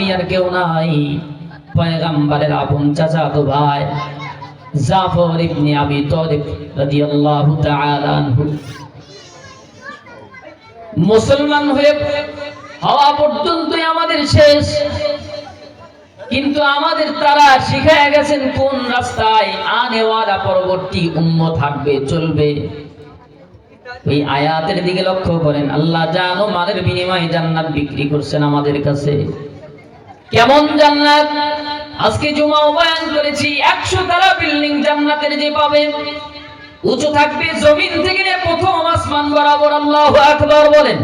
আমি আর কেউ নাই, পয়গম্বরের আপন চাচাতো ভাই জাফর ইবনে আবি তালিব রাদিয়াল্লাহু তাআলা আনহু। মুসলমান হওয়া পর্যন্তই আমাদের শেষ, কিন্তু আমাদের তারা শিখায় গেছেন কোন রাস্তায় আনেওয়ালা পরবর্তী উম্মত থাকবে, চলবে। এই আয়াতের দিকে লক্ষ্য করেন, আল্লাহ জানো মালের বিনিময়ে জান্নাত বিক্রি করছেন আমাদের কাছে। কেমন জান্নাত? আজকে জুমা বয়ান করেছি, 100 তলা বিল্ডিং জান্নাতের যে পাবে, উঁচু থাকবে জমিন থেকে প্রথম আসমান বরাবর। আল্লাহু আকবার বলেন।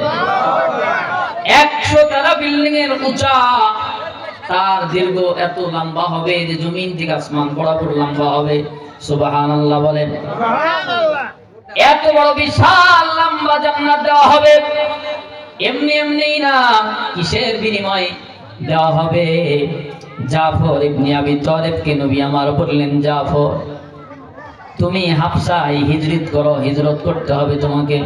100 তলা বিল্ডিং এর উঁচা, তার দীর্ঘ এত লম্বা হবে যে জমিন থেকে আসমান বরাবর লম্বা হবে। সুবহানাল্লাহ বলেন। এত বড় বিশাল লম্বা জান্নাত দেওয়া হবে। এমনি এমনি না, কিসের বিনিময়ে দেওয়া হবে? জাফর ইবনে আবি তালিবকে নবী আমার বললেন, জাফর তুমি হাবশায় হিজরত করো, হিজরত করতে হবে তোমাকে।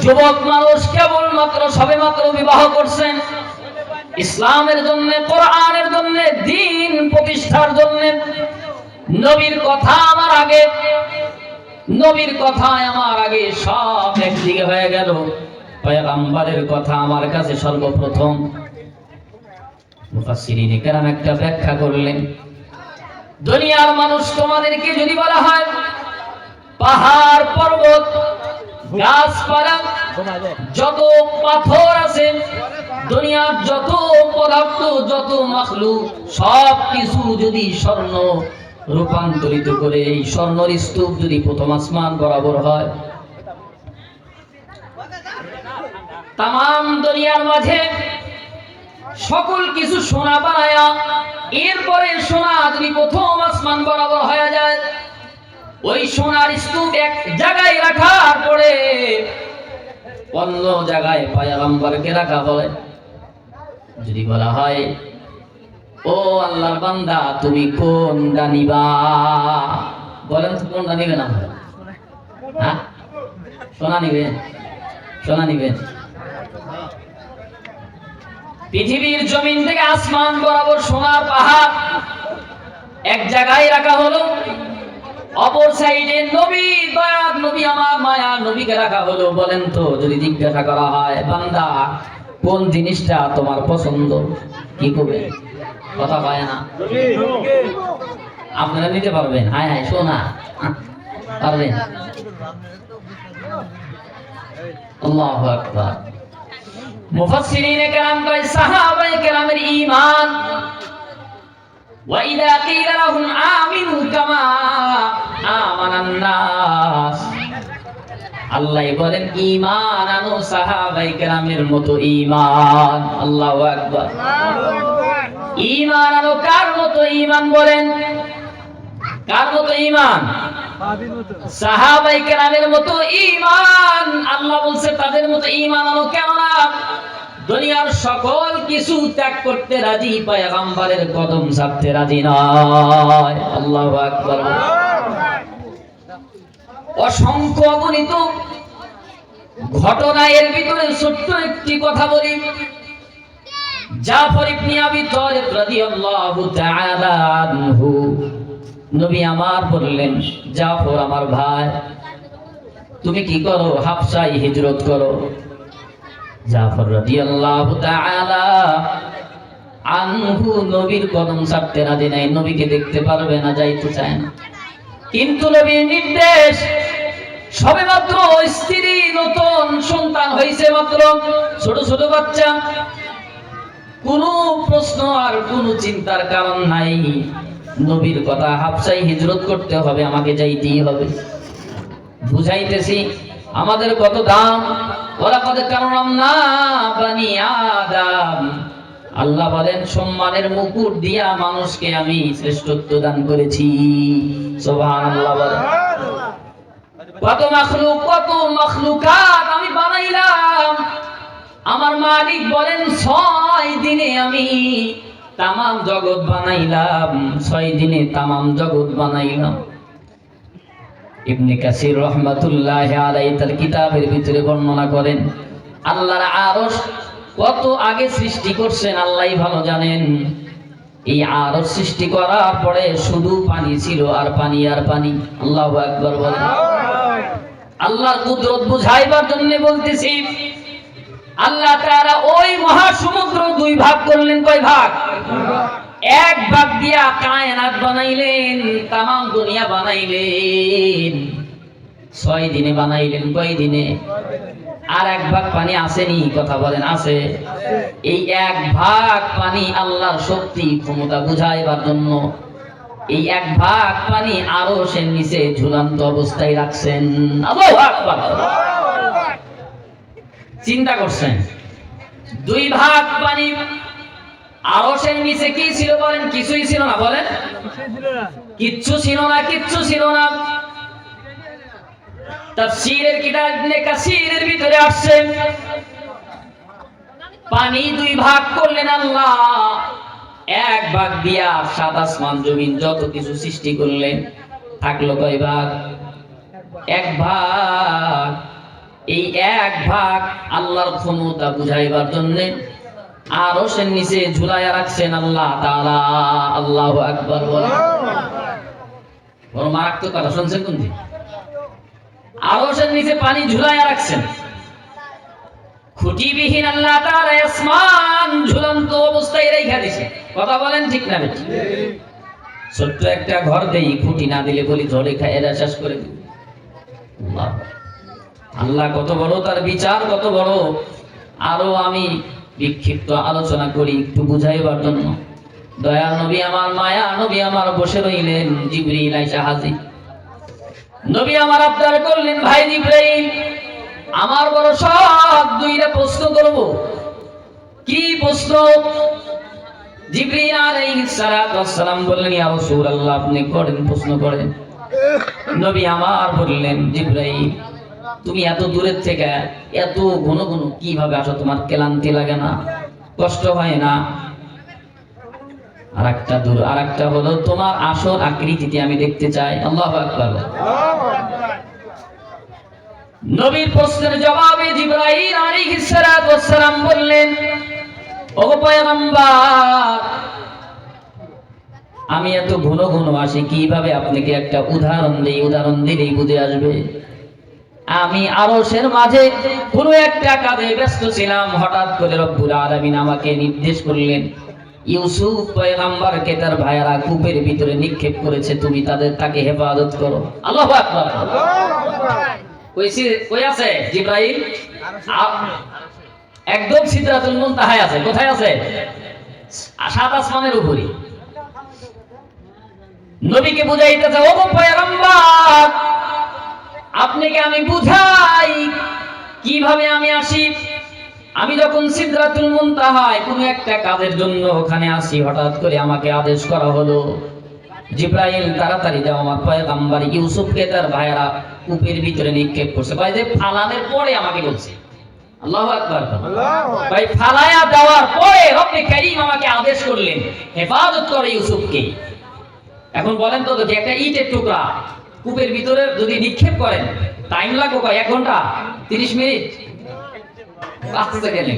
যুবক মানুষ কেবল মাত্র সবেমাত্র বিবাহ করছেন, ইসলামের জন্য, কোরআনের জন্য, দ্বীন প্রতিষ্ঠার জন্য। নবীর কথা আমার আগে, নবীর কথায় আমার আগে সব একদিকে হয়ে গেল। পয়গম্বরের কথা আমার কাছে সর্বপ্রথম। মুফাসসিরিনে কেরাম একটা ব্যাখ্যা করলেন, দুনিয়ার মানুষ তোমাদেরকে যদি বলা হয় পাহাড় পর্বত গাছপালা যত পাথর আছে, দুনিয়ার যত পদার্থ, যত মাখলুক, সব কিছু যদি স্বর্ণ রূপান্তরিত করে এই স্বর্ণের স্তূপ যদি প্রথম আসমান বরাবর হয়, তাম দুনিয়ার মাঝে সকল কিছু সোনা বানায়া এরপরে সোনা যদি প্রথম আসমান বরাবর হয়ে যায়, ওই সোনার স্তূপ এক জায়গায় রাখার পরে অন্য জায়গায় পয়গম্বরকে রাখা হয়। যদি বলা হয় ও আল্লাহর বান্দা তুমি কোনটা নিবা, বলেন তো কোনটা নিবে? না হ্যাঁ, সোনা নিবেন? সোনা নিবেন? পৃথিবীর জমিন থেকে আসমান বরাবর সোনার পাহাড় এক জায়গায় রাখা হলো, অপর সাইডে নবী, দয়ার নবী, আমার মায়া নবীকে রাখা হলো। বলেন তো, যদি জিজ্ঞাসা করা হয় বান্দা কোন জিনিসটা তোমার পছন্দ, কি করবে? কথা পায় না। আপনারা নিতে পারবেন? হায় হায়, সোনা পারবেন? আল্লাহু আকবার। মুফাসসিরিনে কেরাম কয় সাহাবায়ে কেরামের ঈমান, ওয়া ইযা কিলা লাহুম আমিনু কামা আমানান নাস, আল্লাহ বলেন ঈমান আনো সাহাবায়ে কেরামের মতো ঈমান। আল্লাহু আকবার। ঈমান আনো কার মতো ঈমান? বলেন কার মতো ঈমান? সাহাবায়ে কেরামের মতো ঈমান। আল্লাহ বলছে তাদের মতো ঈমান আনো। কেননা দুনিয়ার সকল কিছু ত্যাগ করতে রাজি, পয়গম্বরের কদম ছাড়তে রাজি নয়। আল্লাহু আকবার। অসংখ্য অগণিত ঘটনা, এর ভিতরে ছোট্ট একটি কথা বলি। জাফর ইবনে আবি তালিব রাদিয়াল্লাহু তাআলা আনহু, নবী আমার বললেন, জাফর আমার ভাই তুমি কি করো? হাবশায় হিজরত করো। জাফর রাদিয়াল্লাহু তাআলা আনহু নবীর কদম ছাড়তে রাজি নাই, নবীকে দেখতে পারবে না, যাইতে চায় না। কিন্তু নবীর নির্দেশ, সবেমাত্র স্ত্রী, নতুন সন্তান হয়েছে মাত্র, ছোট ছোট বাচ্চা, কোনো প্রশ্ন আর কোনো চিন্তার কারণ নাই। নবীর কথা, হাবশায় হিজরত করতে হবে, আমাকে যাইতেই হবে। বুঝাইতেছি আমাদের কত দাম। ওয়ালাকাদ কাররামনা বানি আদম, আল্লাহ বলেন সম্মানের মুকুট দিয়া মানুষকে আমি শ্রেষ্ঠত্ব দান করেছি। সুবহানাল্লাহ বলেন। কত মাখলুক, কত মাখলুকাত আমি বানাইলাম। আমার মালিক বলেন 6 দিনে আমি তামাম জগৎ বানাইলাম, 6 দিনে তামাম জগৎ বানাইলাম। ইবনে কাসির রাহমাতুল্লাহি আলাইহি তার কিতাবের ভিতরে বর্ণনা করেন, আল্লাহর আরশ কত আগে সৃষ্টি করছেন আল্লাহই ভালো জানেন। এই আরশ সৃষ্টি করার পরে শুধু পানি ছিল, আর পানি আর পানি। আল্লাহু আকবার বলেন। আল্লাহর কুদরত বুঝাইবার জন্য বলতেছি, আল্লাহ তাআলা ওই মহাসমুদ্র দুই ভাগ করলেন। কয় ভাগ? এক ভাগ দিয়া কায়নাত বানাইলেন, তামাম দুনিয়া বানাইলেন। 6 দিনে বানাইলেন। কয় দিনে? আর এক ভাগ পানি আসেনি, কথা বলেন আছে? এই এক ভাগ পানি আল্লাহর শক্তি ক্ষমতা বুঝাইবার জন্য এই এক ভাগ পানি আরশের নিচে ঝুলন্ত অবস্থায় রাখছেন। আল্লাহু আকবার। চিন্তা করছেন, দুই ভাগ পানি আরশের নিচে কি ছিল বলেন? কিছুই ছিল না। বলেন, কিচ্ছু ছিল না, কিচ্ছু ছিল না। তাফসীরের কিতাব ইবনে কাসীরের ভিতরে আসছে, পানি দুই ভাগ করলেন আল্লাহ। এক ভাগ দিয়া সাত আসমান জমিন যত কিছু সৃষ্টি করলেন, থাকলো কয় ভাগ? এক ভাগ। এই এক ভাগ আল্লাহর ক্ষমতা বুঝাইবার জন্য আরশের নিচে ঝুলাইয়া রাখছেন আল্লাহ তাআলা। আল্লাহু আকবার বলেন। বড় মারাত্মক কথা শুনছেন কোন দিন? আরশের নিচে পানি ঝুলাইয়া রাখছেন। খুঁটিবিহীন আল্লাহ তাআলা আসমান ঝুলন্ত অবস্থায় রেখে দিয়েছে। কথা বলেন ঠিক না বেঠিক? ছোট্ট একটা ঘর দেই, খুঁটি না দিলে বলি ঝড়ে খায় এরা শেষ করে দিবে। আল্লাহ কত বড়, তার বিচার কত বড়। আরো আমি বিক্ষিপ্ত আলোচনা করি একটু বুঝাইবার জন্য। দয়া নবী আমার, মায়া নবী আমার বসে রইলেন। জিবরিল আইসা হাজির। নবী আমার আবদার করলেন, ভাই জিবরাইল, আমার বড় শখ, দুইটা প্রশ্ন করব। কি প্রশ্ন? জিবরিল আলাইহিস সালাতু ওয়াস সালাম বললেন, ইয়া রাসূলুল্লাহ, আপনি করেন, প্রশ্ন করেন। নবী আমার বললেন, জিবরাইল, তুমি এত দূরের থেকে এত ঘন ঘন কিভাবে আসো? তোমার ক্লান্তি লাগে না? কষ্ট হয় না? আরেকটা হলো তোমার আসল আকৃতিতে আমি দেখতে চাই। আল্লাহু আকবার। নবীর প্রশ্নের জবাবে জিবরাইল আলাইহিস সালাতু ওয়াস সালাম বললেন, ওগো পয়গম্বর, আমি এত ঘন ঘন আসি কিভাবে? আপনাকে একটা উদাহরণ দেই, উদাহরণ দিলেই বুঝে আসবে। আমি আরশের মাঝে কোন একটা কাজে ব্যস্ত ছিলাম, হঠাৎ করে রব্বুল আলামিন আমাকে নির্দেশ করলেন, ইউসুফ পয়গম্বরকে তার ভাইয়েরা কূপের ভিতরে নিক্ষেপ করেছে, তুমি তাকে হেফাজত করো। আল্লাহু আকবার। কই আছে জিবরাইল? একদম সিদরাতুল মুনতাহায় আছে। কোথায় আছে? সাত আসমানের উপরে। নবীকে বুঝাইতেছে, ওগো পয়গম্বর, আপনাকে আমি বুঝাই কিভাবে আমি আসি। আমি যখন সিদরাতুল মুনতাহায় কোনো একটা কাজের জন্য ওখানে আসি, হঠাৎ করে আমাকে আদেশ করা হলো, জিবরাইল তাড়াতাড়ি যাও, আমার পয়গম্বর ইউসুফকে তার ভাইয়েরা কূপের ভিতরে নিক্ষেপ করছে। ভাই যে ফালানোর পরে আমাকে বলছে। আল্লাহু আকবার। ভাই ফালায়া দেওয়ার পরে রব্বে কারীম আমাকে আদেশ করলেন, হেফাজত করে ইউসুফকে। এখন বলেন তো, যদি একটা ইটের টুকরা কূপের ভিতরে যদি নিক্ষেপ করেন, টাইম লাগবে কয়? 1 ঘন্টা 30 মিনিট 5 সেকেন্ড।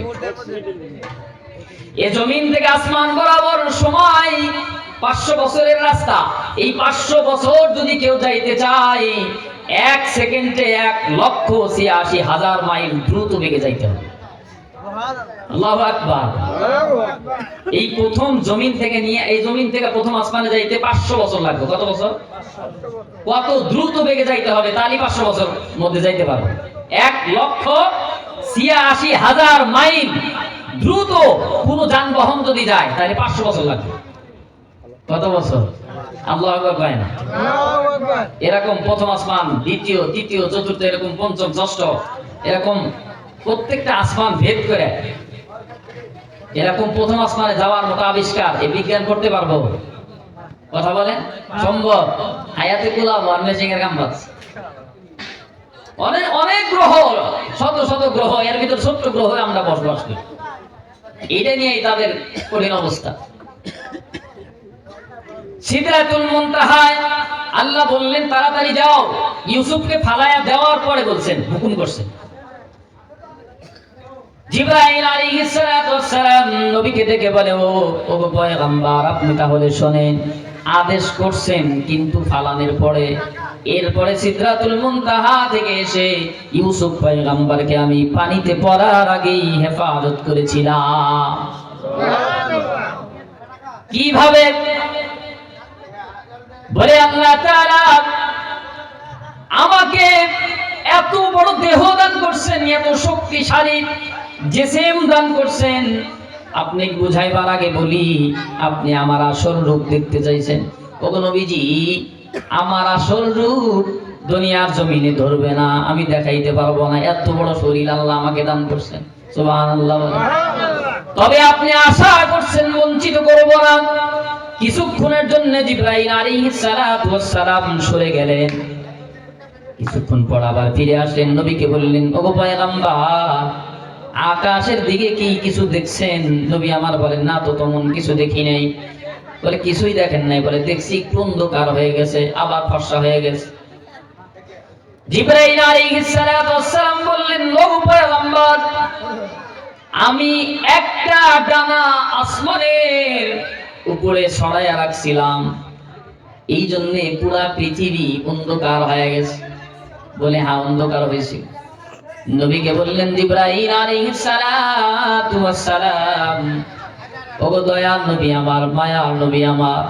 এই জমিন থেকে আসমান বরাবর সময় 500 বছরের রাস্তা। এই 500 বছর যদি কেউ যাইতে চায়, 1 সেকেন্ডে 1,86,000 মাইল দ্রুত বেগে যাইতে হবে। আল্লাহু আকবার। এই প্রথম জমিন থেকে নিয়ে এই জমিন থেকে প্রথম আসমানে যাইতে 500 বছর লাগবে। কত বছর? কত দ্রুত বেগে যাইতে হবে, তাহলে 500 বছর মধ্যে যাইতে পারবে। 1,86,000 মাইল দ্রুত কোন যানবাহন যদি যায়, তাহলে 500 বছর লাগবে। কত বছর? আল্লাহু আকবার কয় না? এরকম প্রথম আসমান, দ্বিতীয়, তৃতীয়, চতুর্থ, এরকম পঞ্চম, ষষ্ঠ, এরকম প্রত্যেকটা আসমান ভেদ করে এরকম প্রথম আসমানে যাওয়ার মতো আবিষ্কার এই বিজ্ঞান করতে পারবো? কথা বলেন, সম্ভব? হায়াতে কুলা মর্মেজিং এর কাম বাস। অনেক অনেক গ্রহ, শত শত গ্রহ, এর ভিতর ছোট্ট গ্রহ আমরা বসবাস করি। এটা নিয়েই তাদের কঠিন অবস্থা। সিদরাতুল মুনতাহায় আল্লাহ বললেন, তাড়াতাড়ি যাও। ইউসুফকে ফালায়া দেওয়ার পরে বলছেন, হুকুম করছেন, জিবরাইল আলাইহিস সালাতু ওয়াস সালাম নবীকে ডেকে বলে, ও পয়গম্বর, আপনি তাহলে শুনেন, আদেশ করছেন কিন্তু ফালানের পরে, এরপরে সিদরাতুল মুনতাহা থেকে এসে ইউসুফ পয়গম্বরকে আমি পানিতে পড়ার আগেই হেফাজত করেছিলাম। কিভাবে? বলে আল্লাহ তাআলা আমাকে এত বড় দেহ দান করছেন, এত শক্তিশালী জিসিম দান করছেন। আপনি বুঝাইবার আগে বলি, আপনি আমার আসল রূপ দেখতে চাইছেন। ওগো নবীজি, আমার আসল রূপ দুনিয়ার জমিনে ধরবে না, আমি দেখাইতে পারবো না, এত বড় শরীর আল্লাহ আমাকে দান করছেন। সুবহানাল্লাহ। তবে আপনি আশা করছেন বঞ্চিত করব না। কিছুক্ষণের জন্য জিবরাইল আলাইহিস সালাতু ওয়াস সালাম সরে গেলেন। কিছুক্ষণ পর আবার ফিরে আসলেন, নবীকে বললেন, ওগো পয়গম্বর, আকাশের দিকে কি কিছু দেখছেন? নবী আমার বলেন, না তো, তেমন কিছু দেখি নাই। বলে, কিছুই দেখেন নাই? বলে, দেখছি একটু অন্ধকার হয়ে গেছে, আবার ফর্সা হয়ে গেছে। জিবরাইল আলাইহিস সালাতু ওয়াস সালাম বললেন, ওগো পয়গম্বর, আমি একটা ডানা আসমানের উপরে ছড়াইয়া রাখছিলাম, এই জন্য পুরা পৃথিবী অন্ধকার হয়ে গেছে। বলে, হ্যাঁ, অন্ধকার হয়েছে। নবীকে বললেন জিবরাইল আলাইহিস সালাতু ওয়াস সালাম, ওগো দয়াল নবী আমার, মায়ার নবী আমার,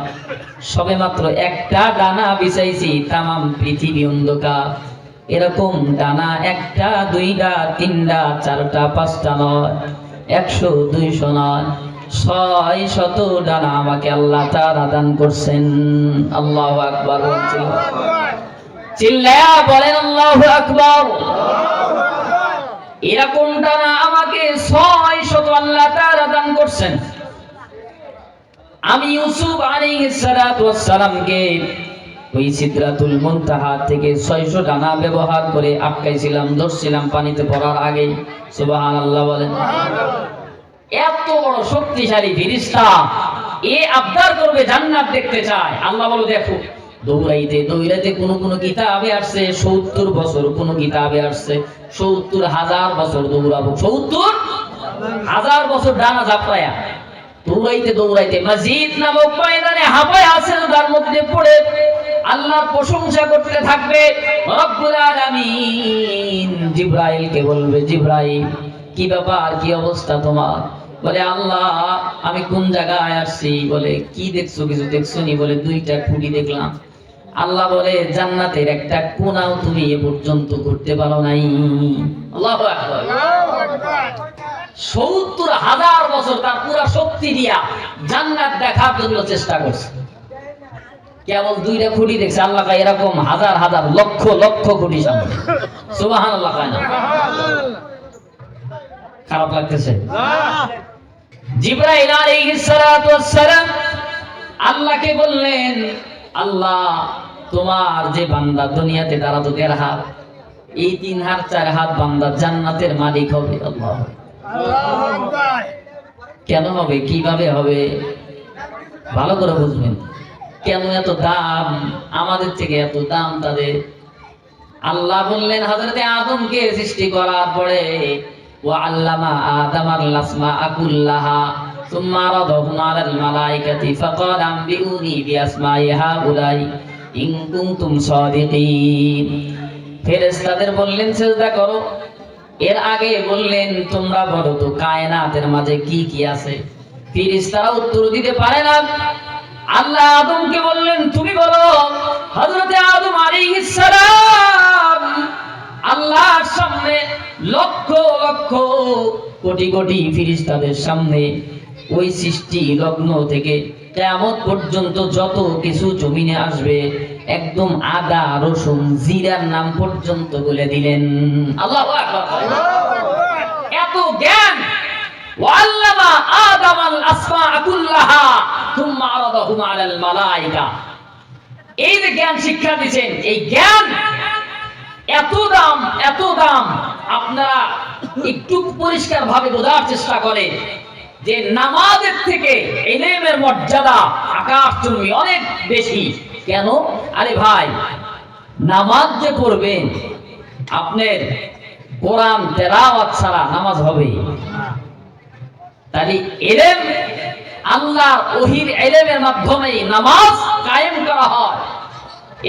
সবেমাত্র একটা ডানা বিছাইছি, তামাম পৃথিবী অন্ধকার। এরকম ডানা একটা, দুইটা, তিনটা, চারটা, পাঁচটা নয়, 100, 200 নয়, 600 ডানা আমাকে আল্লাহ তাআলা দান করছেন। আল্লাহু আকবার। চিল্লায়া বলেন আল্লাহু আকবার। এরকম ডানা আমাকে 600 আল্লাহ তাআলা দান করছেন। আমি ইউসুফ আলাইহিস সালাতু ওয়াস সালামকে ওই সিদরাতুল মুনতাহা থেকে 600 ডানা ব্যবহার করে আটকাইছিলাম, ধরছিলাম পানিতে পড়ার আগে। সুবহানাল্লাহ বলেন। এত বড় শক্তিশালী ফেরেশতা এ আবদার করবে জান্নাত দেখতে চায়। আল্লাহ বলে, দেখো, দৌড়াইতে দৌড়াইতে কোন কিতাবে আসছে 70 বছর, কোন কিতাবে আসছে 70,000 বছর দৌড়াবো, 70,000 বছর ডানা ঝাপটায়া দৌড়াইতে দৌড়াইতে মসজিদ নামক ময়দানে হাবায় আছে, তার মধ্যে পড়ে আল্লাহর প্রশংসা করতে থাকবে। রব্বুল আলামিন জিবরাইলকে বলবে, জিবরাইল, কি ব্যাপার, কি অবস্থা তোমার? বলে, আল্লাহ, আমি কোন জায়গায় আসছি? বলে, কি দেখছো? কিছু দেখছো নি? বলে, 2টা খুঁটি দেখলাম। আল্লাহ বলে, জান্নাতের একটা কোনাও তুমি এ পর্যন্ত করতে পারো নাই। আল্লাহু আকবার। 70,000 বছর তার পুরা শক্তি দিয়া জান্নাত দেখার জন্য চেষ্টা করছে। কেবল 2টা খুঁটি দেখছে। আল্লাহ কয়, এরকম হাজার হাজার লক্ষ লক্ষ খুঁটি সামনে। সুবহানাল্লাহ কয় না? খারাপ লাগতেছে? জিবরাইল আলাইহিস সালাতু ওয়াস সালাম আল্লাহকে বললেন, আল্লাহ, তোমার যে বান্দা দুনিয়াতে তারা তো 1.5 হাত, এই 3 হাত 4 হাত বান্দা জান্নাতের মালিক হবে। আল্লাহ, কেন হবে? কিভাবে হবে? ভালো করে বুঝবেন। কেন এত দাম? আমাদের থেকে এত দাম তাদের। আল্লাহ বললেন, হযরতে আদমকে সৃষ্টি করার পরে وعلم آدم الأسماء كلها ثم عرضهم على الملائكة فقال أنبئوني بأسماء هؤلاء إن كنتم صادقين। ফেরেশতাদের বললেন সিজদা করো। এর আগে বললেন, তোমরা বলো তো কায়নাতের মাঝে কি কি আছে? ফেরেশতারা উত্তর দিতে পারে না। আল্লাহ আদমকে বললেন, তুমি বলো। হযরতে আদম আলাইহিস সালাম আল্লাহর সামনে লক্ষ লক্ষ কোটি কোটি ফেরেশতাদের সামনে ওই সৃষ্টি লগ্ন থেকে কিয়ামত পর্যন্ত যত কিছু জমিনে আসবে একদম আদা, রসুন, জিরার নাম পর্যন্ত বলে দিলেন। আল্লাহু আকবার। এত জ্ঞান। ওয়াল্লামা আদামাল আসমাআ কুল্লাহা থুম্মা আরাদাহুম আলাল মালায়েকা। এই যে জ্ঞান শিক্ষা দিবেন, এই জ্ঞান এত দাম, এত দাম। আপনারা একটু পরিষ্কার ভাবে বোঝার চেষ্টা করেন যে নামাজের থেকে ইলমের মর্যাদা আকাশচুম্বী অনেক বেশি। কেন? আরে ভাই, নামাজ যে পড়বেন, আপনার কোরআন তেলাওয়াত ছাড়া নামাজ হবে? তাহলে ইলম, আল্লাহর ওহীর ইলমের মাধ্যমে নামাজ কায়েম করা হয়।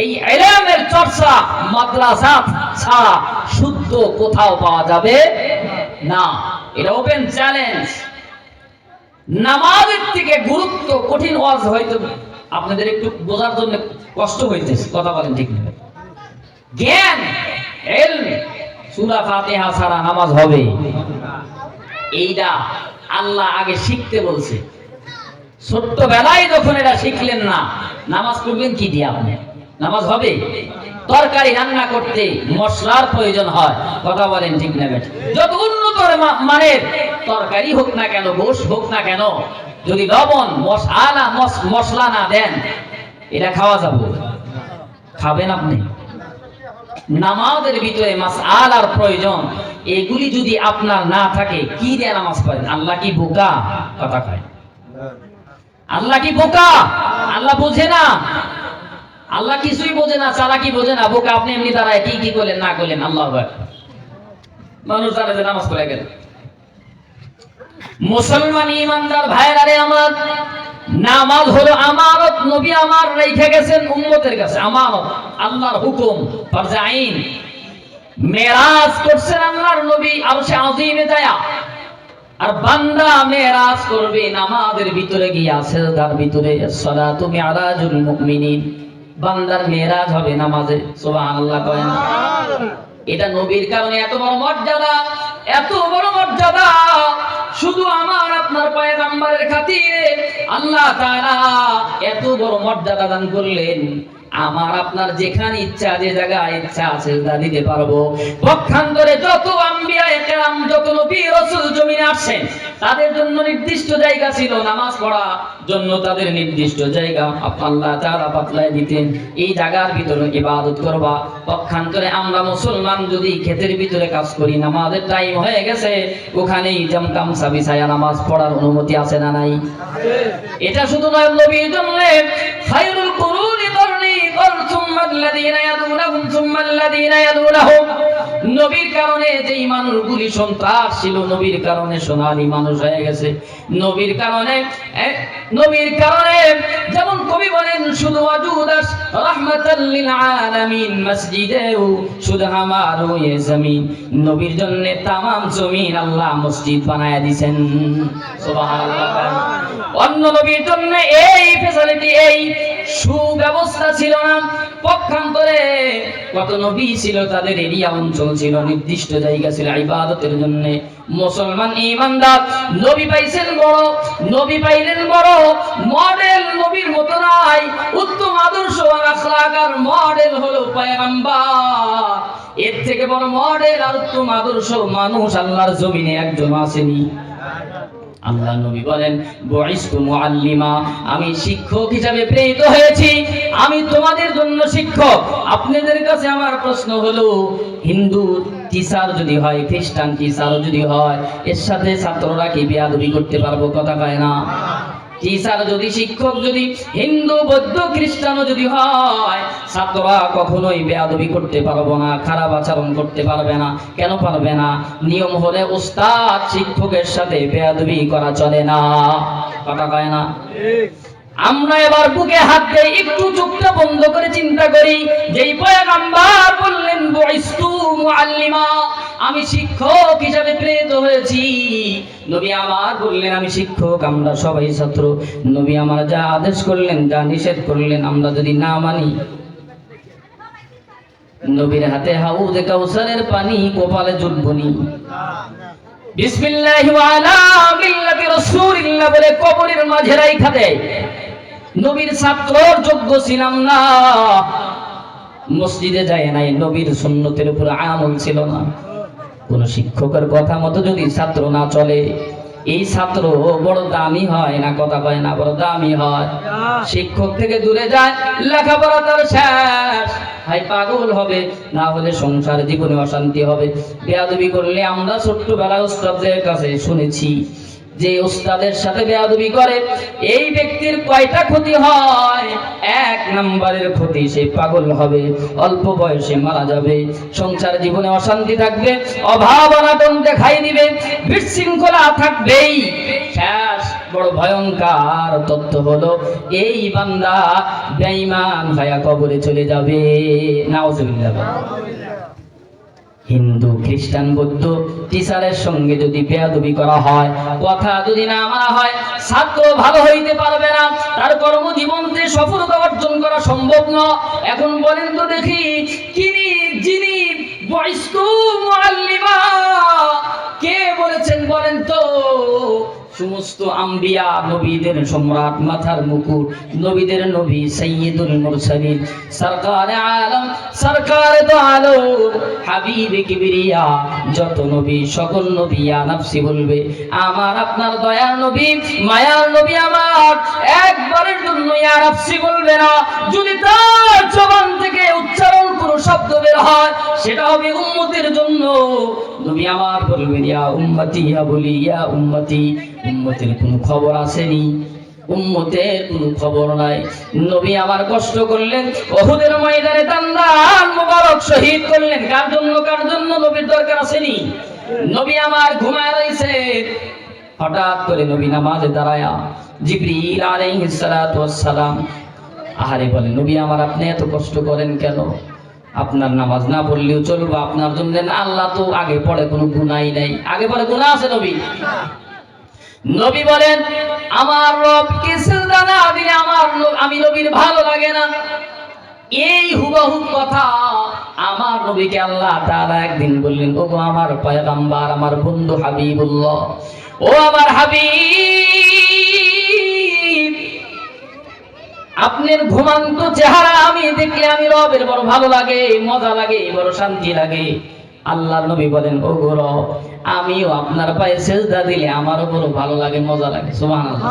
এই ইলমের চর্চা মাদ্রাসা ছাড়া শুদ্ধ কোথাও পাওয়া যাবে না। এটা ওপেন চ্যালেঞ্জ। নামাজের থেকে গুরুত্ব কঠিন ওয়াজ হয়তো আপনাদের একটু বোঝার জন্য কষ্ট হইতেছে, কথা বলেন ঠিক না? জ্ঞান, ইলম, সূরা ফাতিহা ছাড়া নামাজ হবে এইটা আল্লাহ আগে শিখতে বলছে। ছোট্টবেলায় যখন এটা শিখলেন না, নামাজ পড়বেন কি দিয়ে? আপনি নামাজ হবে? তরকারি রান্না করতে মশলার প্রয়োজন হয়, কথা বলেন ঠিক না? যত উন্নত মানের তরকারি হোক না কেন, গোশত হোক না কেন, যদি লবণ মশলা না দেন এটা খাওয়া যাবে? খাবেন আপনি? নামাজের ভিতরে মাসআলার প্রয়োজন, এগুলি যদি আপনার না থাকে কি দিয়ে নামাজ পড়েন? আল্লাহ কি বোকা? কথা কয় আল্লাহ কি বোকা? আল্লাহ বোঝে না? আল্লাহ কিছুই বোঝে না, চালাকি বোঝে না, বোকা আপনি এমনি দাঁড়ায় কি কি করলেন না করলেন। আল্লাহু আকবার। মানুষ দাঁড়ায় নামাজ পড়ে গেল। মুসলমান ইমানদার ভাইরা রে আমার, নামাজ হলো আমানত। নবী আমার রেখে গেছেন উম্মতের কাছে আমানত, আল্লাহর হুকুম, ফরজে আইন। মেরাজ করছেন আল্লাহর নবী আরশে আজিমে যায়, আর বান্দা মেরাজ করবে নামাজের ভিতরে গিয়া, সিজদার ভিতরে। সালাতু মিরাজুল মুমিনিন, বান্দার মেরাজ হবে নামাজে। সুবহানাল্লাহ করেন। এটা নবীর কারণে এত বড় মর্যাদা, এত বড় মর্যাদা শুধু আমার আপনার পয়গম্বরের খাতিরে আল্লাহ তাআলা এত বড় মর্যাদা দান করলেন। আমার আপনার যেখানে ইচ্ছা, যে জায়গায় ইচ্ছা সিজদা দিতে পারবো। পক্ষান্তরে যত আম্বিয়ায়ে কেরাম, যত নবী রাসূল জমিনে আসেন, তাদের জন্য নির্দিষ্ট জায়গা ছিল, নামাজ পড়ার জন্য তাদের নির্দিষ্ট জায়গা আল্লাহ তাআলা বাতলায় দিতেন, এই জায়গার ভিতরে ইবাদত করবা। পক্ষান্তরে আমরা মুসলমান যদি ক্ষেতের ভিতরে কাজ করি, নামাজের টাইম হয়ে গেছে, ওখানেই জামকাম সাবিছায়া নামাজ পড়ার অনুমতি আছে না নাই? এটা শুধু নয়, নবীর জন্য খায়রুল কুরুনি করনি, নবীর কারণে যেই মানুষগুলি সন্ত্রাস ছিল, নবীর কারণে সোনালী মানুষ হয়ে গেছে। নবীর কারণে যেমন কবি বলেন, শুধু ওয়াজুদাস রাহমাতাল লিল আলামিন মসজিদেও শুধু আমারও এ জমিন। নবীর জন্য तमाम জমিন আল্লাহ মসজিদ বানায়া দিবেন। সুবহানাল্লাহ। অন্য নবীর জন্য এই ফ্যাসিলিটি, এই সুব্যবস্থা ছিল না। পক্ষান্তরে কত নবী ছিল, তাদের এরিয়া অঞ্চল ছিল, নির্দিষ্ট জায়গা ছিল ইবাদতের জন্য। মুসলমান ইমানদার নবী পাইছেন বড়, নবী পাইলেন বড় মডেল। নবীর মতো নাই উত্তম আদর্শ আর আখলাক, আর মডেল হলো পয়গম্বর। এর থেকে বড় মডেল আর উত্তম আদর্শ মানুষ আল্লাহর জমিনে একজন আসেনি। আল্লাহ নবী বলেন, বুইস্তু মুআল্লিমা, আমি শিক্ষক হিসেবে প্রেরিত হয়েছি, আমি তোমাদের জন্য শিক্ষক। আপনাদের কাছে আমার প্রশ্ন হলো, হিন্দু টিচার যদি হয়, খ্রিস্টান টিচার যদি হয়, এর সাথে ছাত্ররা কি বেয়াদবি করতে পারবো? কথা কয় না? টিচার যদি, শিক্ষক যদি হিন্দু, বৌদ্ধ, খ্রিস্টানও যদি হয়, ছাত্ররা কখনোই বেয়াদবি করতে পারবো না, খারাপ আচরণ করতে পারবে না। কেন পারবে না? নিয়ম হলে উস্তাদ শিক্ষকের সাথে বেয়াদবি করা চলে না। কথা কয় না? আমরা এবার বুকে হাত দেই, একটু চোখটা বন্ধ করে চিন্তা করি, যেই পয়গম্বর বললেন বুইস্তু মুআল্লিমা, আমি শিক্ষক হিসেবে প্রেরিত হয়েছি। নবী আমার বললেন আমি শিক্ষক, আমরা সবাই ছাত্র। নবী আমার যা আদেশ করলেন, যা নিষেধ করলেন, আমরা যদি না মানি, নবীর হাতে হাউজে কাউসারের পানি কপালে জুটবনি। বিসমিল্লাহি ওয়া আলা মিল্লাতি রাসূলিল্লাহ বলে কবরের মাঝে রাইখা দেয়। নবীর ছাত্রর যোগ্য ছিলাম না, মসজিদে যায় নাই, নবীর সুন্নতের উপর আমল ছিল না। কোন শিক্ষকের কথা মতো যদি ছাত্র না চলে, এই ছাত্র বড় দামি হয় না? কথা কয় না? বড় দামি হয়। শিক্ষক থেকে দূরে যায়, লেখাপড়া তার শেষ, ভাই পাগল হবে, না হলে সংসার জীবনে অশান্তি হবে। বেয়াদবি করলে আমরা ছোট্টবেলায় উস্তাদের কাছে শুনেছি, যে উস্তাদের সাথে বেয়াদবি করে এই ব্যক্তির কয়টা ক্ষতি হয়? এক নম্বরের ক্ষতি, সে পাগল হবে, অল্প বয়সে মারা যাবে, সংসার জীবনে অশান্তি থাকবে, অভাব অনাটন দেখাই দিবে, বিশৃঙ্খলা থাকবেই। শেষ বড় ভয়ঙ্কর তথ্য হলো এই বান্দা বেঈমান হয়ে কবরে চলে যাবে। নাউজুবিল্লাহ। হিন্দু, খ্রিস্টান, বৌদ্ধ টিচারের সঙ্গে যদি বেয়াদবি করা হয়, কথা যদি না মানা হয়, ছাত্র ভালো হইতে পারবে না, তার কর্মজীবনতে সফলতা অর্জন করা সম্ভব নয়। এখন বলেন তো দেখি, যিনি বয়স্কু মুআল্লিমা, কে বলেছেন বলেন তো? সমস্ত আম্বিয়া, নবীদের সম্রাট, মাথার মুকুট, নবীদের নবী, সাইয়্যিদুল মুরসালিন, সরকারে আলম, সরকারে দো আলম, হাবিবে কিবরিয়া, যত নবী, সকল নবী ইয়া নফসি বলবে। আমার আপনার দয়ার নবী, মায়ার নবী আমার একবারের জন্য ইয়া নফসি বলবে না। যদি তার জবান থেকে উচ্চারণ কোনো শব্দ বের হয়, সেটা হবে উম্মতের জন্য। নবী আমার বলবেন ইয়া উম্মতি, ইয়া বলি ইয়া উম্মতি। উম্মতের কোনো খবর আসেনি, উম্মতের কোনো খবর নাই। নবী আমার কষ্ট করলেন, উহুদের ময়দানে দান মুবারক শহীদ করলেন। কার জন্য? কার জন্য? নবীর দরকার আসেনি। নবী আমার ঘুমায় রইছে, হঠাৎ করে নবী নামাজে দাঁড়ায়া জিবরিল আলাইহিস সালাতু ওয়াস সালাম আহারে বলেন, নবী আমার আপনি এত কষ্ট করেন কেন? আপনার নামাজ না পড়লেও চলবে, আপনার জন্য আল্লাহ তো আগে পড়ে কোনো গুনাহই নাই। আগে পড়ে গুনাহ আছে নবী? নবী বলেন, আমার রবকে সিজদা না দিলে আমি নবীর ভালো লাগে না। এই হুবহু কথা আমার নবীকে আল্লাহ তাআলা একদিন বললেন, ওগো আমার পয়গম্বর, আমার বন্ধু হাবিবুল্লাহ, ও আমার হাবিব, আপনার ঘুমান্ত চেহারা আমি দেখলে আমি রবের বড় ভালো লাগে, মজা লাগে, বড় শান্তি লাগে। আল্লাহর নবী বলেন, ও গো রব, আমিও আপনার পায়ে সেজদা দিলে আমারও বড় ভালো লাগে, মজা লাগে। সুবহানাল্লাহ।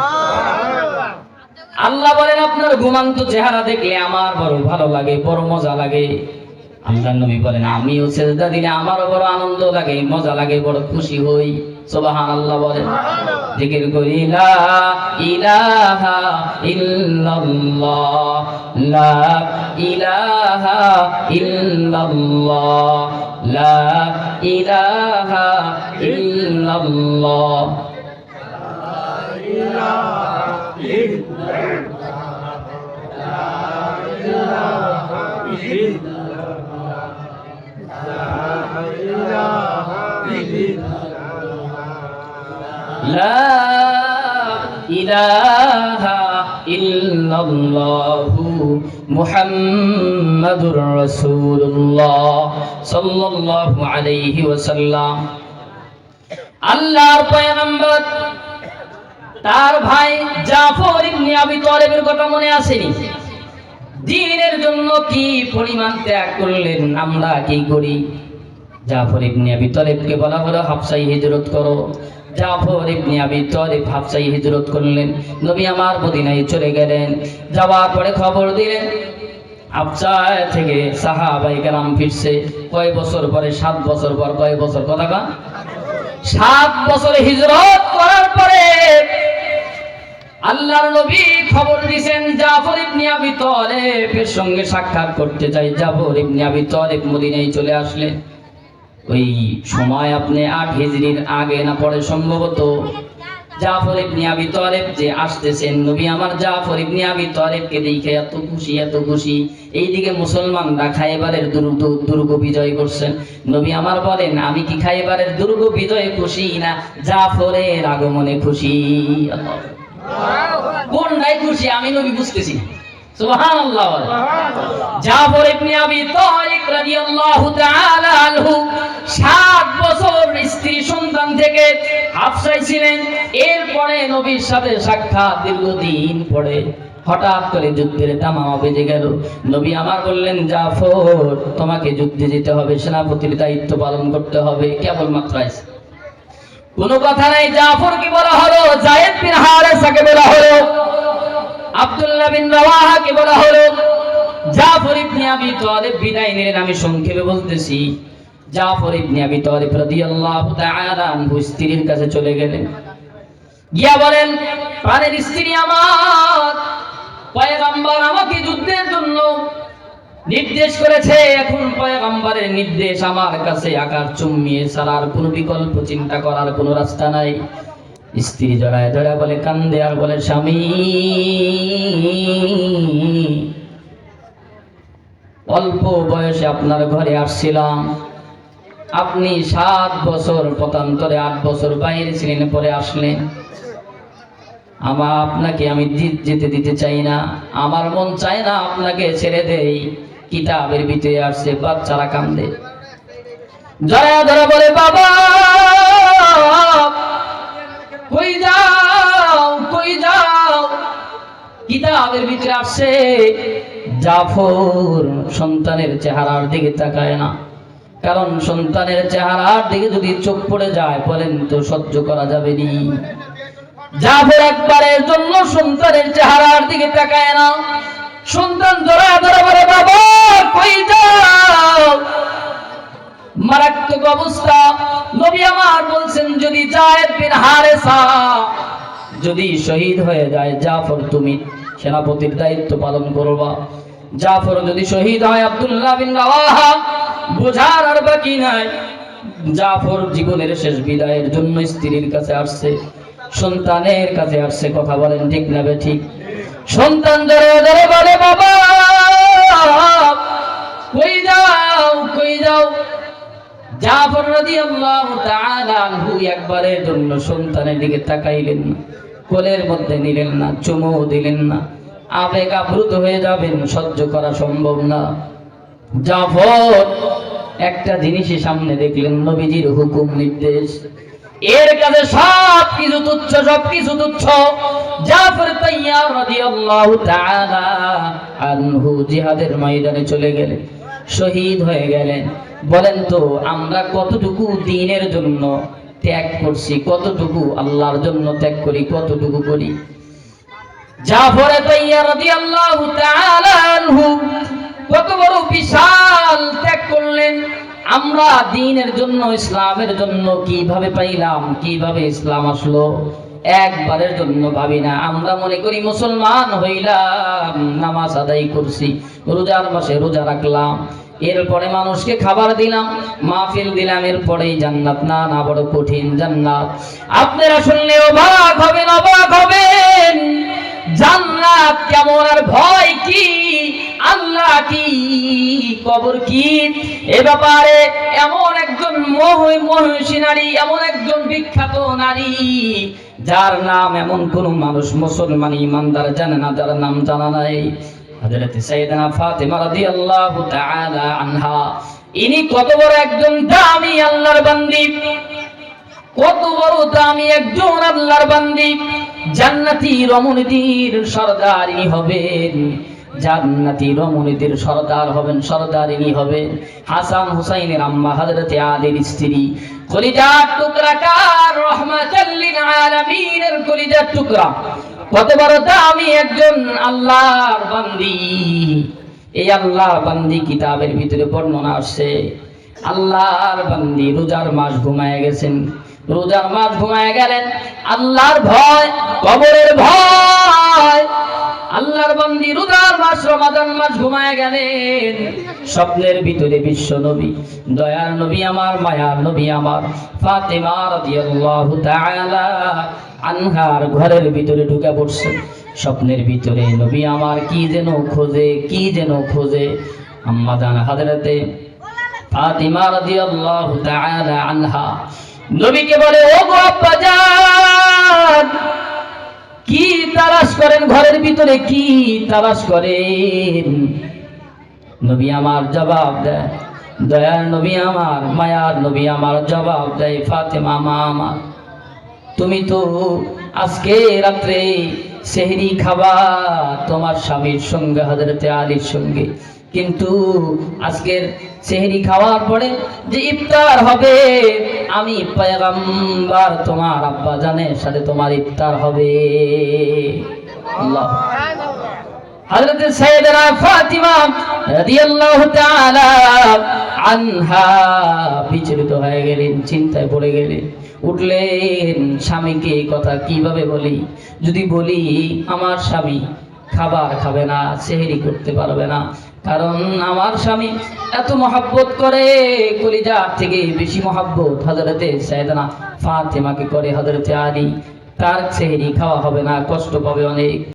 আল্লাহ বলেন, আপনার ঘুমান্ত চেহারা দেখলে আমার বড় ভালো লাগে, বড় মজা লাগে। আল্লাহর নবী বলেন, আমিও সেজদা দিলে আমারও বড় আনন্দ লাগে, মজা লাগে, বড় খুশি হই। সুবহানাল্লাহ বলেন। জিকির করি লা ইলাহা ইল্লাল্লাহ, লা ইলাহা ইল্লাল্লাহ, লা ইলাহা ইল্লাল্লাহ, লা ইলাহা ইল্লাল্লাহু মুহাম্মাদুর রাসূলুল্লাহ সাল্লাল্লাহু আলাইহি ওয়াসাল্লাম। আল্লাহর পয়গম্বর তার ভাই জাফর ইবনে আবি তালেবের কথা মনে আসেনি? দ্বীনের জন্য কি পরিমাণ ত্যাগ করলেন, আমরা কি করি? জাফর ইবনে আবি তালেবকে বলা হলো হাবশায় হিজরত করো। জাফর ইবনে আবি তালেব হাবশায় হিজরত করলেন, নবী আমার মদিনায় চলে গেলেন। যাওয়ার পরে খবর দিলেন হাবশায় থেকে সাহাবায়ে কেরাম ফিরছে। কয় বছর পরে? 7 বছর পর। কয় বছর? কথা কা 7 বছর হিজরত করার পরে আল্লাহর নবী খবর দিয়েছেন জাফর ইবনে আবি তালেবের সঙ্গে সাক্ষাৎ করতে চাই। জাফর ইবনে আবি তালেব মদিনায় চলে আসলেন। ওই সময় আপনি 8 হিজরির আগে না পরে সম্ভবত জাফর ইবনে আবি তালেব যে আসতেছেন, নবী আমার জাফর ইবনে আবি তালেবকে দেখে এত খুশি, এত খুশি। এইদিকে মুসলমানরা খায়বারের দুর্গ বিজয় করছেন। নবী আমার বলেন, আমি কি খায়বারের দুর্গ বিজয়ে খুশি না জাফরের আগমনে খুশি? আল্লাহ, কোনটাই খুশি আমি নবী বুঝতেছি। সুবহানাল্লাহ। জাফর ইবনে আবি তালিব রাদিয়াল্লাহু তাআলা আনহু 7 বছর স্ত্রী সন্তান থেকে হাফসায় ছিলেন। এরপরে নবীর সাথে সাক্ষাৎ দীর্ঘদিন পরে হঠাৎ করে যুদ্ধের দামামা বেজে গেল। নবী আমার বললেন, জাফর তোমাকে যুদ্ধে যেতে হবে, সেনাপতির দায়িত্ব পালন করতে হবে। কেবলমাত্র আছে, কোনো কথা নাই। জাফরকে বলা হলো, যায়েদ বিন হারেসাকে বলা হলো, আব্দুল্লাহ বিন রাওয়াহাকে বলা হলো। জাফর ইবনে আবি তালেব বিদায় নিলেন। আমি সংক্ষেপে বলতেছি, জাফর ইবনে আবি তালেব রাদিয়াল্লাহু তাআলা আনহু স্ত্রীর কাছে চলে গেলেন। গিয়া বলেন, প্রাণের স্ত্রী আমার, পয়গম্বর আমাকে যুদ্ধের জন্য নির্দেশ করেছে, এখন পয়গম্বরের নির্দেশ আমার কাছে আকার চুম্বিয়ে ছাড়ার কোনো বিকল্প চিন্তা করার কোনো রাস্তা নাই। স্ত্রী জড়ায় জড়ায় বলে, কান্দে আর বলে, স্বামী, অল্প বয়সে আপনার ঘরে আসছিলাম, আপনি 7 বছর পতান্তরে 8 বছর বাইরে ছিলেন, পরে আসলেন। আপনাকে আমি যেতে দিতে চাই না, আমার মন চায় না আপনাকে ছেড়ে দেই। কিতাবের ভিতরে আসছে, বাচ্চারা কান্দে, জড়ায়া ধরে বলে, বাবা কই যাও, কই যাও। কিতাবের ভিতরে আসছে, জাফর সন্তানের চেহারার দিকে তাকায় না, কারণ সন্তানের চেহারার দিকে যদি চোখ পড়ে যায়, বলেন তো সহ্য করা যাবে নি। জাফর একবারের জন্য সন্তানের চেহারার দিকে তাকায় না। সন্তান জড়ায় ধরে বলে, বাবা কই যাও। মারাত্মক অবস্থা। নবী আমার বলছেন, যদি যায়েদ বিন হারেসা যদি শহীদ হয়ে যায়, জাফর তুমি সেনাপতির দায়িত্ব পালন করবা। জাফর যদি শহীদ হয়, আব্দুল্লাহ বিন রাওয়াহা বোঝার আর বাকি নাই। জাফর জীবনের শেষ বিদায়ের জন্য স্ত্রীর কাছে আসছে, সন্তানের কাছে আসছে। কথা বলেন ঠিক না ঠিক? সন্তান ধরে ধরে বলে, বাবা কই যাও, কই যাও। জাফর রাদিয়াল্লাহু তাআলা আনহু একবারের জন্য সন্তানের দিকে তাকাইলেন না, কোলের মধ্যে নিলেন না, চুমু দিলেন না। আবেগ আপ্লুত হয়ে যাবেন, সহ্য করা সম্ভব না। জাফর একটা জিনিসই সামনে দেখলেন, নবীজির হুকুম নির্দেশ, এর কাছে সব কিছু তুচ্ছ, সব কিছু তুচ্ছ। জাফর তাইয়ার রাদিয়াল্লাহু তাআলা আনহু জিহাদের ময়দানে চলে গেলেন, শহীদ হয়ে গেলেন। বলেন তো আমরা কতটুকু দ্বীনের জন্য ত্যাগ করছি, কতটুকু আল্লাহর জন্য ত্যাগ করি, কতটুকু করি? জাফর তাইয়ার রাদিয়াল্লাহু তাআলা আনহু কত বড় বিশাল ত্যাগ করলেন। আমরা দ্বীনের জন্য, ইসলামের জন্য কিভাবে পাইলাম, কিভাবে ইসলাম আসলো, একবারের জন্য ভাবি না। আমরা মনে করি মুসলমান হইলাম, নামাজ আদায় করছি, রোজার মাসে রোজা রাখলাম, এরপরে মানুষকে খাবার দিলাম, মাহফিল দিলাম, এরপরেই জান্নাত। না না, বড় কঠিন জান্নাত। আপনারা শুনলে অবাক হবেন, অবাক হবেন। জান্নাত কেমন আর ভয় কি, আল্লাহ কি, কবর কি, এ ব্যাপারে এমন একজন মহিষী নারী, এমন একজন বিখ্যাত নারী, যার নাম এমন কোন মানুষ মুসলমান ইমানদার জানে না, যার নাম জানা নাই। হযরত সাইয়েদনা ফাতেমা রাদিয়াল্লাহু তাআলা আনহা, ইনি কত বড় একজন দামি আল্লাহর বান্দি, কত বড় দামি একজন আল্লাহর বান্দি। জান্নাতি রমণীদের সরদার ইনি হবেন, জান্নাতি রমণীদের সরদার হবেন, সরদারিনী হবেন। হাসান হুসাইনের আম্মা হযরতে আলীর স্ত্রী, কলিজার টুকরা কার, রাহমাতাল লিল আলামিনের কলিজার টুকরা, কত বড় দামি একজন আল্লাহর বান্দি। এই আল্লাহর বান্দি কিতাবের ভিতরে বর্ণনা আসছে, আল্লাহর বান্দি রোজার মাস ঘুমায় গেছেন, রোজার মাস ঘুমায় গেলেন। আল্লাহর ভয়, কবরের ভয়। আল্লাহর বান্দি রোজার মাস রমাদান মাস ঘুমায় গেলেন। স্বপ্নের ভিতরে বিশ্ব নবী, দয়ার নবী আমার, মায়ার নবী আমার ফাতেমা রাদিয়াল্লাহু তাআলা আনহার ঘরের ভিতরে ঢুকে পড়ছেন। স্বপ্নের ভিতরে নবী আমার কি যেন খোঁজে, কি যেন খোঁজে। আম্মা জান হযরতে ফাতেমা রাদিয়াল্লাহু তাআলা আনহা নবীকে বলে, ও গো আব্বা জান, কি তালাশ করেন ঘরের ভিতরে, কি তালাশ করেন? নবী আমার জবাব দেয়, দয়ার নবী আমার, মায়ার নবী আমার জবাব দেয়, ফাতেমা মা আমার, তুমি তো আজকে রাত্রে সেহরি খাবা তোমার স্বামীর সঙ্গে, হযরতে আলীর সঙ্গে, কিন্তু আজকের সেহরি খাওয়ার পরে যে ইফতার হবে, আমি পয়গম্বর তোমার আব্বা জানের সাথে তোমার ইফতার হবে। আল্লাহ। হযরতে সাইয়েদনা ফাতিমা রাদিয়াল্লাহু তাআলা আনহা বিচলিত হয়ে গেলেন, চিন্তায় পড়ে গেলেন। উঠলেন, স্বামীকে এই কথা কিভাবে বলি? যদি বলি আমার স্বামী খাবার খাবে না, সেহরি করতে পারবে না, কারণ আমার স্বামী এত মহাব্বত করে, কলিজার থেকে বেশি মহাব্বত হযরতে সাইয়েদানা ফাতেমাকে করে হযরতে আলী, তার সেহরি খাওয়া হবে না, কষ্ট পাবে অনেক।